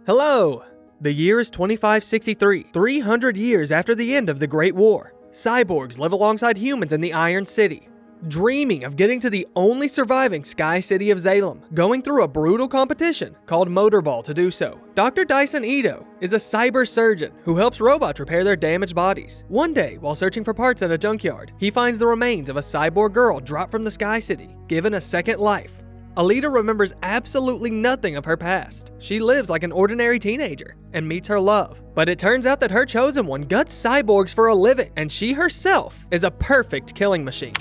Hello! The year is 2563, 300 years after the end of the Great War. Cyborgs live alongside humans in the Iron City, dreaming of getting to the only surviving sky city of Zalem, going through a brutal competition called Motorball to do so. Dr. Dyson Ito is a cyber surgeon who helps robots repair their damaged bodies. One day, while searching for parts at a junkyard, he finds the remains of a cyborg girl dropped from the sky city, given a second life. Alita remembers absolutely nothing of her past. She lives like an ordinary teenager and meets her love. But it turns out that her chosen one guts cyborgs for a living, and she herself is a perfect killing machine.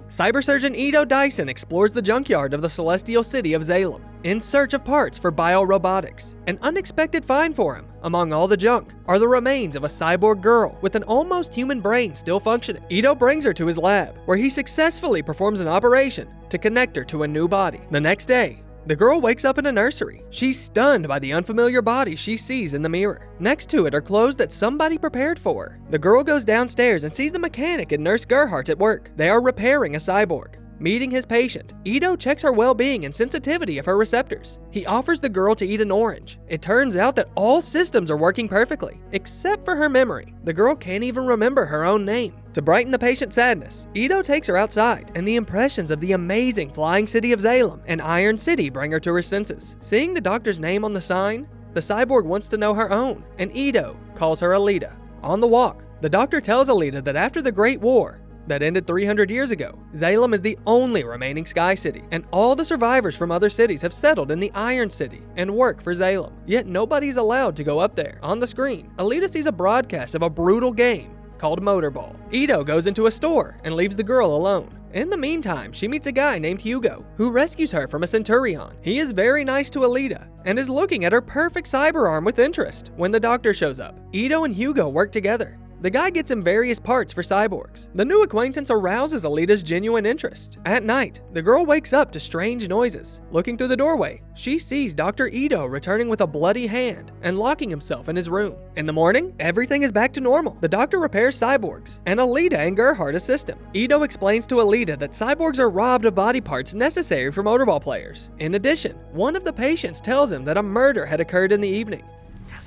Cybersurgeon Ito Dyson explores the junkyard of the celestial city of Zalem in search of parts for biorobotics. An unexpected find for him, among all the junk, are the remains of a cyborg girl with an almost human brain still functioning. Ito brings her to his lab, where he successfully performs an operation to connect her to a new body. The next day, the girl wakes up in a nursery. She's stunned by the unfamiliar body she sees in the mirror. Next to it are clothes that somebody prepared for her. The girl goes downstairs and sees the mechanic and Nurse Gerhardt at work. They are repairing a cyborg. Meeting his patient, Ito checks her well-being and sensitivity of her receptors. He offers the girl to eat an orange. It turns out that all systems are working perfectly, except for her memory. The girl can't even remember her own name. To brighten the patient's sadness, Ito takes her outside, and the impressions of the amazing flying city of Zalem and Iron City bring her to her senses. Seeing the doctor's name on the sign, the cyborg wants to know her own, and Ito calls her Alita. On the walk, the doctor tells Alita that after the Great War, that ended 300 years ago, Zalem is the only remaining sky city, and all the survivors from other cities have settled in the Iron City and work for Zalem. Yet nobody's allowed to go up there. On the screen, Alita sees a broadcast of a brutal game called Motorball. Ito goes into a store and leaves the girl alone. In the meantime, she meets a guy named Hugo, who rescues her from a Centurion. He is very nice to Alita, and is looking at her perfect cyber arm with interest when the doctor shows up. Ito and Hugo work together. The guy gets him various parts for cyborgs. The new acquaintance arouses Alita's genuine interest. At night, the girl wakes up to strange noises. Looking through the doorway, she sees Dr. Ito returning with a bloody hand and locking himself in his room. In the morning, everything is back to normal. The doctor repairs cyborgs, and Alita and Gerhardt assist him. Ito explains to Alita that cyborgs are robbed of body parts necessary for motorball players. In addition, one of the patients tells him that a murder had occurred in the evening.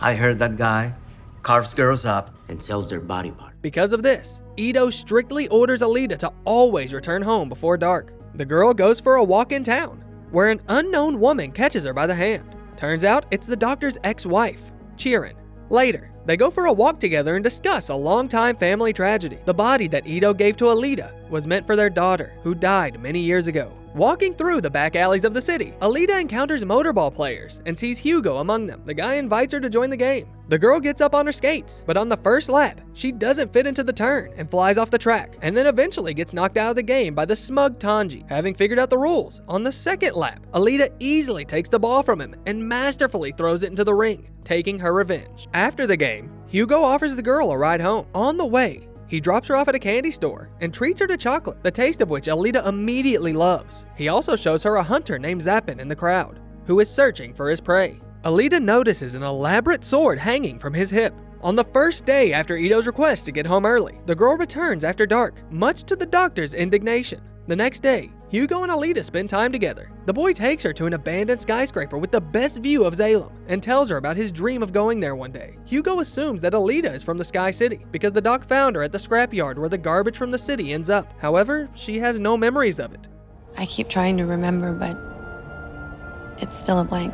I heard that guy carves girls up and sells their body part. Because of this, Ito strictly orders Alita to always return home before dark. The girl goes for a walk in town, where an unknown woman catches her by the hand. Turns out it's the doctor's ex-wife, Chirin. Later, they go for a walk together and discuss a long-time family tragedy. The body that Ito gave to Alita was meant for their daughter, who died many years ago. Walking through the back alleys of the city, Alita encounters motorball players and sees Hugo among them. The guy invites her to join the game. The girl gets up on her skates, but on the first lap, she doesn't fit into the turn and flies off the track, and then eventually gets knocked out of the game by the smug Tanji. Having figured out the rules, on the second lap, Alita easily takes the ball from him and masterfully throws it into the ring, taking her revenge. After the game, Hugo offers the girl a ride home. On the way, he drops her off at a candy store and treats her to chocolate, the taste of which Alita immediately loves. He also shows her a hunter named Zappin in the crowd, who is searching for his prey. Alita notices an elaborate sword hanging from his hip. On the first day after Ito's request to get home early, the girl returns after dark, much to the doctor's indignation. The next day, Hugo and Alita spend time together. The boy takes her to an abandoned skyscraper with the best view of Zalem and tells her about his dream of going there one day. Hugo assumes that Alita is from the Sky City because the doc found her at the scrapyard where the garbage from the city ends up. However, she has no memories of it. I keep trying to remember, but it's still a blank.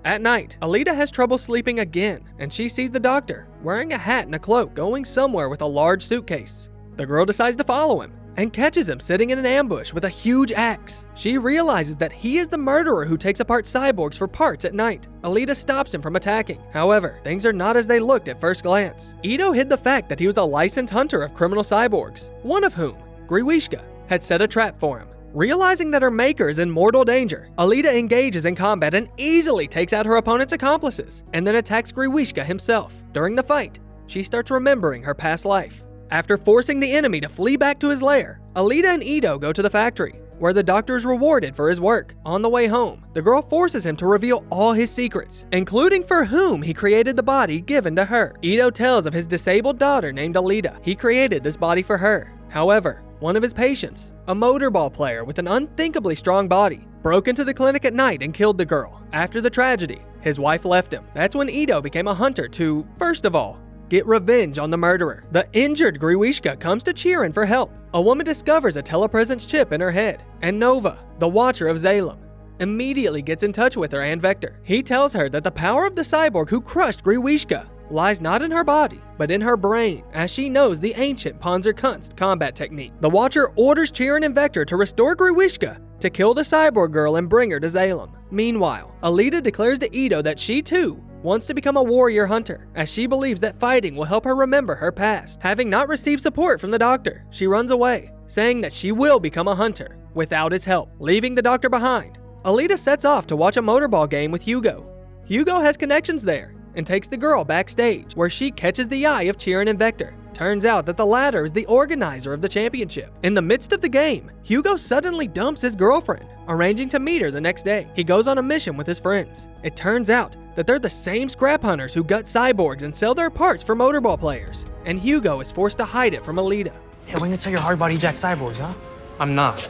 At night, Alita has trouble sleeping again, and she sees the doctor, wearing a hat and a cloak, going somewhere with a large suitcase. The girl decides to follow him and catches him sitting in an ambush with a huge axe. She realizes that he is the murderer who takes apart cyborgs for parts at night. Alita stops him from attacking. However, things are not as they looked at first glance. Ito hid the fact that he was a licensed hunter of criminal cyborgs, one of whom, Griwishka, had set a trap for him. Realizing that her maker is in mortal danger, Alita engages in combat and easily takes out her opponent's accomplices, and then attacks Griwishka himself. During the fight, she starts remembering her past life. After forcing the enemy to flee back to his lair, Alita and Ito go to the factory, where the doctor is rewarded for his work. On the way home, the girl forces him to reveal all his secrets, including for whom he created the body given to her. Ito tells of his disabled daughter named Alita. He created this body for her. However, one of his patients, a motorball player with an unthinkably strong body, broke into the clinic at night and killed the girl. After the tragedy, his wife left him. That's when Ito became a hunter to, first of all, get revenge on the murderer. The injured Griwishka comes to Chirin for help. A woman discovers a telepresence chip in her head, and Nova, the Watcher of Zalem, immediately gets in touch with her and Vector. He tells her that the power of the cyborg who crushed Griwishka lies not in her body, but in her brain, as she knows the ancient Panzerkunst combat technique. The Watcher orders Chirin and Vector to restore Griwishka, to kill the cyborg girl and bring her to Zalem. Meanwhile, Alita declares to Ito that she too wants to become a warrior hunter, as she believes that fighting will help her remember her past. Having not received support from the doctor, she runs away, saying that she will become a hunter without his help. Leaving the doctor behind, Alita sets off to watch a motorball game with Hugo. Hugo has connections there and takes the girl backstage, where she catches the eye of Chirin and Vector. Turns out that the latter is the organizer of the championship. In the midst of the game, Hugo suddenly dumps his girlfriend, arranging to meet her the next day. He goes on a mission with his friends. It turns out that they're the same scrap hunters who gut cyborgs and sell their parts for motorball players, and Hugo is forced to hide it from Alita. Hey, when you tell your hard body jack cyborgs, huh? I'm not.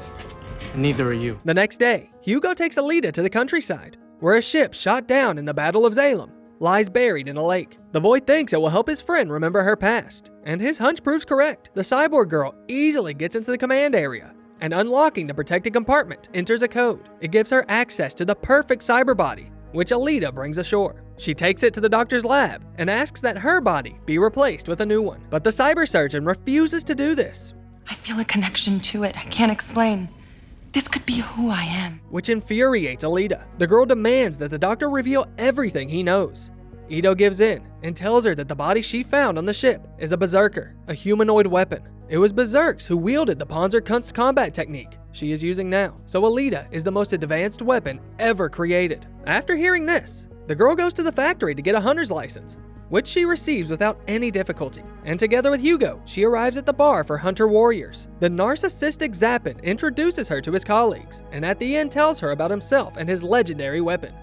And neither are you. The next day, Hugo takes Alita to the countryside, where a ship shot down in the Battle of Zalem lies buried in a lake. The boy thinks it will help his friend remember her past, and his hunch proves correct. The cyborg girl easily gets into the command area, and unlocking the protected compartment enters a code. It gives her access to the perfect cyber body, which Alita brings ashore. She takes it to the doctor's lab and asks that her body be replaced with a new one. But the cyber surgeon refuses to do this, I feel a connection to it. I can't explain. This could be who I am. which infuriates Alita. The girl demands that the doctor reveal everything he knows. Ito gives in and tells her that the body she found on the ship is a berserker, a humanoid weapon. It was berserks who wielded the Panzerkunst combat technique she is using now, so Alita is the most advanced weapon ever created. After hearing this, the girl goes to the factory to get a hunter's license, which she receives without any difficulty. And together with Hugo, she arrives at the bar for hunter warriors. The narcissistic Zappin introduces her to his colleagues, and at the end tells her about himself and his legendary weapon,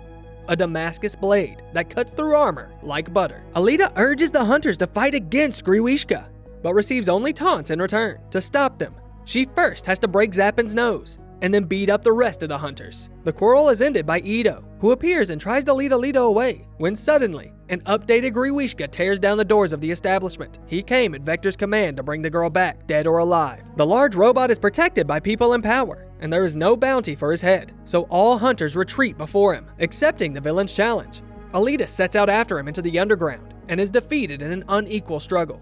a Damascus blade that cuts through armor like butter. Alita urges the hunters to fight against Griwishka, but receives only taunts in return. To stop them, she first has to break Zappin's nose, and then beat up the rest of the hunters. The quarrel is ended by Ito, who appears and tries to lead Alita away, when suddenly, an updated Griwishka tears down the doors of the establishment. He came at Vector's command to bring the girl back, dead or alive. The large robot is protected by people in power, and there is no bounty for his head, so all hunters retreat before him, accepting the villain's challenge. Alita sets out after him into the underground, and is defeated in an unequal struggle.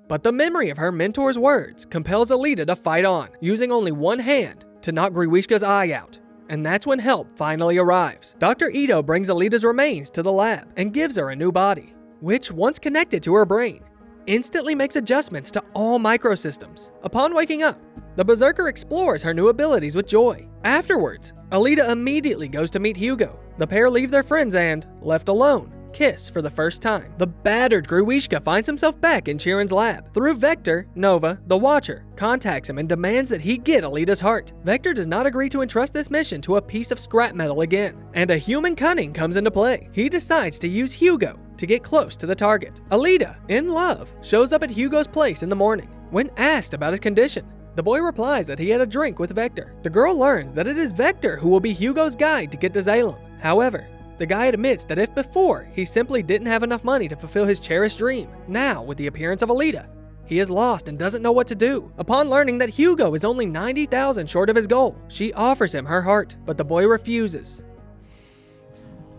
But the memory of her mentor's words compels Alita to fight on, using only one hand to knock Griwishka's eye out. And that's when help finally arrives. Dr. Ito brings Alita's remains to the lab and gives her a new body, which, once connected to her brain, instantly makes adjustments to all microsystems. Upon waking up, the Berserker explores her new abilities with joy. Afterwards, Alita immediately goes to meet Hugo. The pair leave their friends and, left alone, kiss for the first time. The battered Griwishka finds himself back in Chirin's lab. Through Vector, Nova, the Watcher, contacts him and demands that he get Alita's heart. Vector does not agree to entrust this mission to a piece of scrap metal again, and a human cunning comes into play. He decides to use Hugo to get close to the target. Alita, in love, shows up at Hugo's place in the morning. When asked about his condition, the boy replies that he had a drink with Vector. The girl learns that it is Vector who will be Hugo's guide to get to Zalem. However, the guy admits that if before he simply didn't have enough money to fulfill his cherished dream, now with the appearance of Alita, he is lost and doesn't know what to do. Upon learning that Hugo is only 90,000 short of his goal, she offers him her heart, but the boy refuses.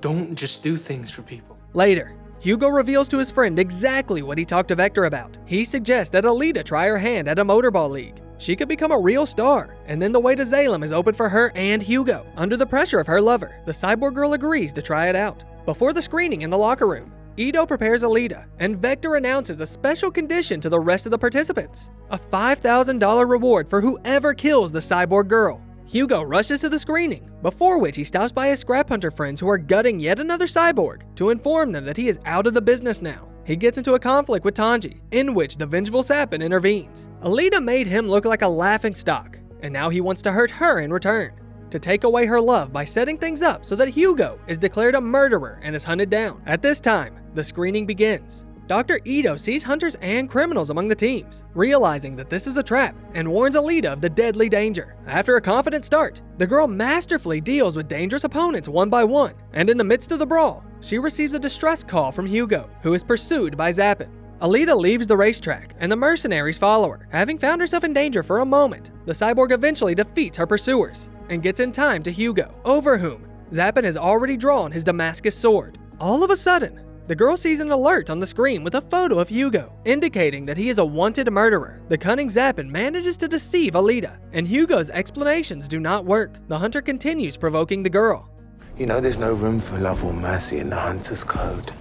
Don't just do things for people. Later, Hugo reveals to his friend exactly what he talked to Vector about. He suggests that Alita try her hand at a motorball league. She could become a real star, and then the way to Zalem is open for her and Hugo. Under the pressure of her lover, the cyborg girl agrees to try it out. Before the screening in the locker room, Ito prepares Alita, and Vector announces a special condition to the rest of the participants: a $5,000 reward for whoever kills the cyborg girl. Hugo rushes to the screening, before which he stops by his scrap hunter friends who are gutting yet another cyborg to inform them that he is out of the business now. He gets into a conflict with Tanji, in which the vengeful Zappin intervenes. Alita made him look like a laughingstock, and now he wants to hurt her in return, to take away her love by setting things up so that Hugo is declared a murderer and is hunted down. At this time, the screening begins. Dr. Ito sees hunters and criminals among the teams, realizing that this is a trap, and warns Alita of the deadly danger. After a confident start, the girl masterfully deals with dangerous opponents one by one, and in the midst of the brawl, she receives a distress call from Hugo, who is pursued by Zalem. Alita leaves the racetrack, and the mercenaries follow her. Having found herself in danger for a moment, the cyborg eventually defeats her pursuers, and gets in time to Hugo, over whom Zalem has already drawn his Damascus sword. All of a sudden, the girl sees an alert on the screen with a photo of Hugo, indicating that he is a wanted murderer. The cunning Zalem manages to deceive Alita, and Hugo's explanations do not work. The hunter continues provoking the girl. You know there's no room for love or mercy in the Hunter's Code.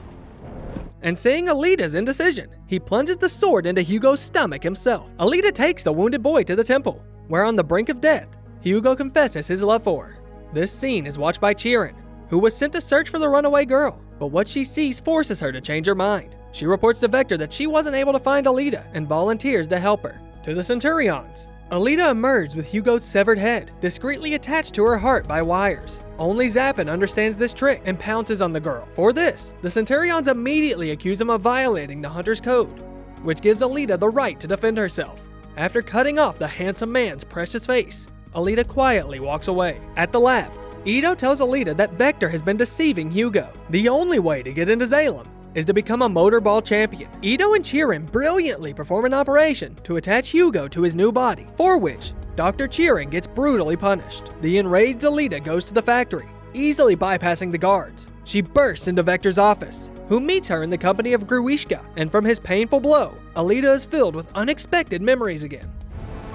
And seeing Alita's indecision, he plunges the sword into Hugo's stomach himself. Alita takes the wounded boy to the temple, where on the brink of death, Hugo confesses his love for her. This scene is watched by Chiron, who was sent to search for the runaway girl, but what she sees forces her to change her mind. She reports to Vector that she wasn't able to find Alita and volunteers to help her. To the Centurions, Alita emerged with Hugo's severed head, discreetly attached to her heart by wires. Only Zalem understands this trick and pounces on the girl. For this, the Centurions immediately accuse him of violating the Hunter's Code, which gives Alita the right to defend herself. After cutting off the handsome man's precious face, Alita quietly walks away. At the lab, Ito tells Alita that Vector has been deceiving Hugo. The only way to get into Zalem is to become a motorball champion. Ito and Chiron brilliantly perform an operation to attach Hugo to his new body, for which Dr. Chiron gets brutally punished. The enraged Alita goes to the factory, easily bypassing the guards. She bursts into Vector's office, who meets her in the company of Gruishka, and from his painful blow, Alita is filled with unexpected memories again.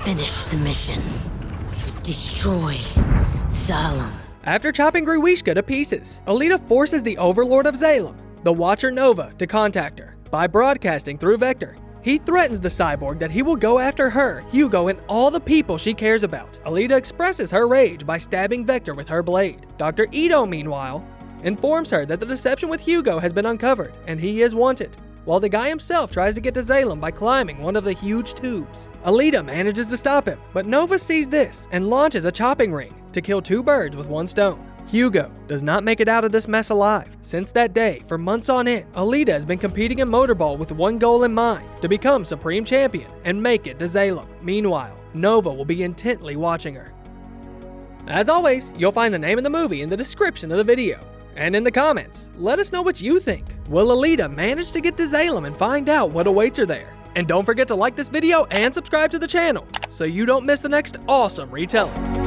Finish the mission. Destroy Zalem. After chopping Gruishka to pieces, Alita forces the overlord of Zalem, the Watcher Nova, to contact her. By broadcasting through Vector, he threatens the cyborg that he will go after her, Hugo, and all the people she cares about. Alita expresses her rage by stabbing Vector with her blade. Dr. Ito, meanwhile, informs her that the deception with Hugo has been uncovered, and he is wanted, while the guy himself tries to get to Zalem by climbing one of the huge tubes. Alita manages to stop him, but Nova sees this and launches a chopping ring to kill two birds with one stone. Hugo does not make it out of this mess alive. Since that day, for months on end, Alita has been competing in motorball with one goal in mind: to become Supreme Champion and make it to Zalem. Meanwhile, Nova will be intently watching her. As always, you'll find the name of the movie in the description of the video. And in the comments, let us know what you think. Will Alita manage to get to Zalem and find out what awaits her there? And don't forget to like this video and subscribe to the channel so you don't miss the next awesome retelling.